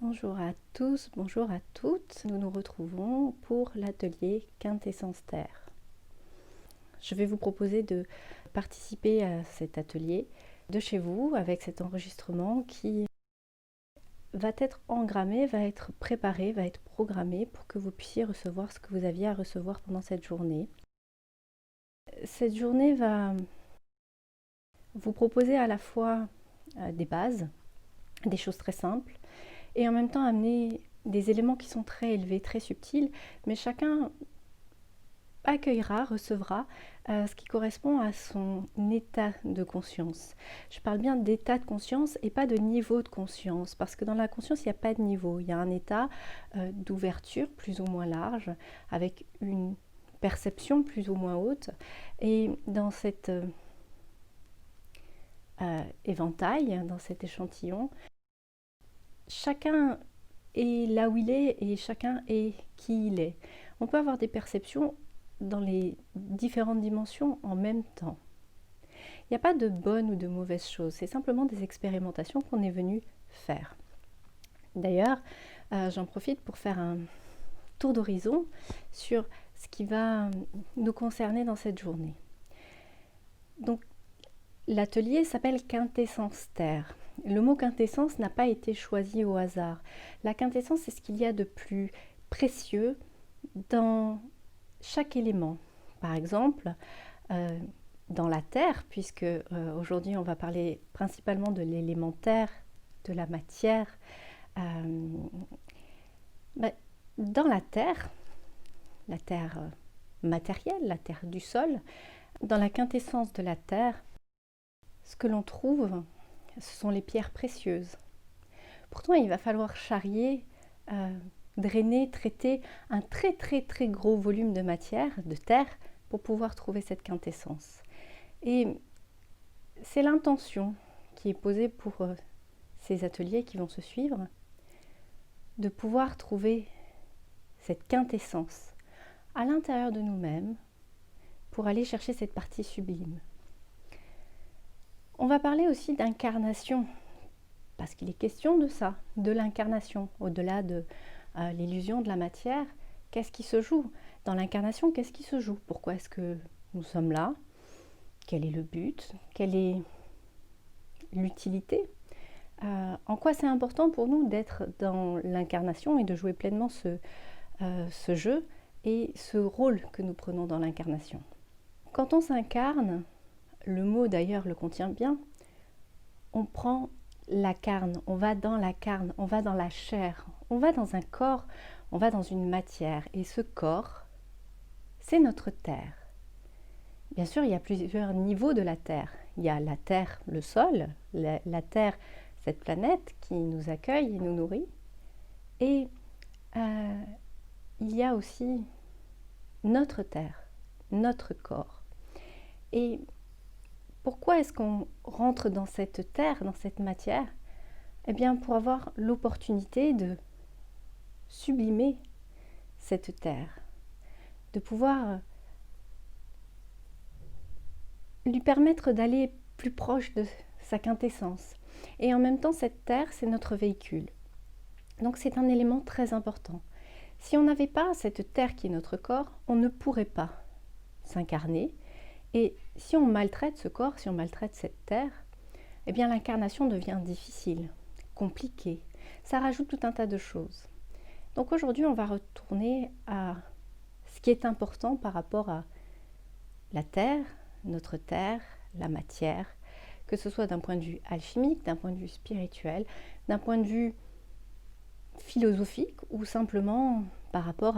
Bonjour à tous, bonjour à toutes. Nous nous retrouvons pour l'atelier Quintessence Terre. Je vais vous proposer de participer à cet atelier de chez vous avec cet enregistrement qui va être engrammé, va être préparé, va être programmé pour que vous puissiez recevoir ce que vous aviez à recevoir pendant cette journée. Cette journée va vous proposer à la fois des bases, des choses très simples, et en même temps amener des éléments qui sont très élevés, très subtils, mais chacun accueillera, recevra ce qui correspond à son état de conscience. Je parle bien d'état de conscience et pas de niveau de conscience, parce que dans la conscience, il n'y a pas de niveau. Il y a un état d'ouverture plus ou moins large, avec une perception plus ou moins haute. Et dans cet éventail, dans cet échantillon, chacun est là où il est et chacun est qui il est. On peut avoir des perceptions dans les différentes dimensions en même temps. Il n'y a pas de bonne ou de mauvaise chose, c'est simplement des expérimentations qu'on est venu faire. D'ailleurs, j'en profite pour faire un tour d'horizon sur ce qui va nous concerner dans cette journée. Donc, l'atelier s'appelle Quintessence Terre. Le mot quintessence n'a pas été choisi au hasard. La quintessence, c'est ce qu'il y a de plus précieux dans chaque élément. Par exemple, dans la terre, puisque aujourd'hui on va parler principalement de l'élémentaire, de la matière. Dans la terre matérielle, la terre du sol, dans la quintessence de la terre, ce que l'on trouve, ce sont les pierres précieuses. Pourtant, il va falloir charrier, drainer, traiter un très très très gros volume de matière, de terre, pour pouvoir trouver cette quintessence. Et c'est l'intention qui est posée pour ces ateliers qui vont se suivre, de pouvoir trouver cette quintessence à l'intérieur de nous-mêmes pour aller chercher cette partie sublime. On va parler aussi d'incarnation, parce qu'il est question de ça, de l'incarnation, au-delà de l'illusion de la matière. Qu'est-ce qui se joue dans l'incarnation? Qu'est-ce qui se joue? Pourquoi est-ce que nous sommes là? Quel est le but? Quelle est l'utilité? En quoi c'est important pour nous d'être dans l'incarnation et de jouer pleinement ce jeu et ce rôle que nous prenons dans l'incarnation. Quand on s'incarne, le mot d'ailleurs le contient bien, on prend la carne, on va dans la carne, on va dans la chair, on va dans un corps, on va dans une matière. Et ce corps, c'est notre terre. Bien sûr, il y a plusieurs niveaux de la terre. Il y a la terre, le sol, la terre, cette planète qui nous accueille et nous nourrit. Et il y a aussi notre terre, notre corps. Et pourquoi est-ce qu'on rentre dans cette terre, dans cette matière? Eh bien, pour avoir l'opportunité de sublimer cette terre, de pouvoir lui permettre d'aller plus proche de sa quintessence. Et en même temps, cette terre, c'est notre véhicule. Donc c'est un élément très important. Si on n'avait pas cette terre qui est notre corps, on ne pourrait pas s'incarner. Et si on maltraite ce corps, si on maltraite cette terre, eh bien l'incarnation devient difficile, compliquée. Ça rajoute tout un tas de choses. Donc aujourd'hui, on va retourner à ce qui est important par rapport à la terre, notre terre, la matière, que ce soit d'un point de vue alchimique, d'un point de vue spirituel, d'un point de vue philosophique ou simplement par rapport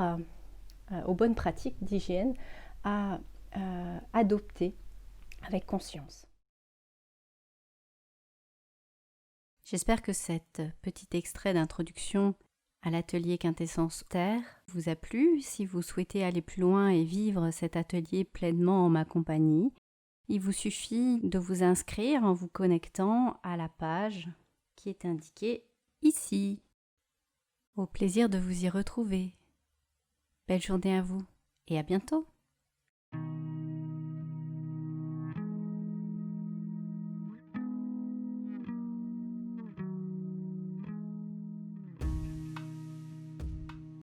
aux bonnes pratiques d'hygiène à adopter avec conscience. J'espère que cet petit extrait d'introduction à l'atelier Quintessence Terre vous a plu. Si vous souhaitez aller plus loin et vivre cet atelier pleinement en ma compagnie, il vous suffit de vous inscrire en vous connectant à la page qui est indiquée ici. Au plaisir de vous y retrouver. Belle journée à vous et à bientôt.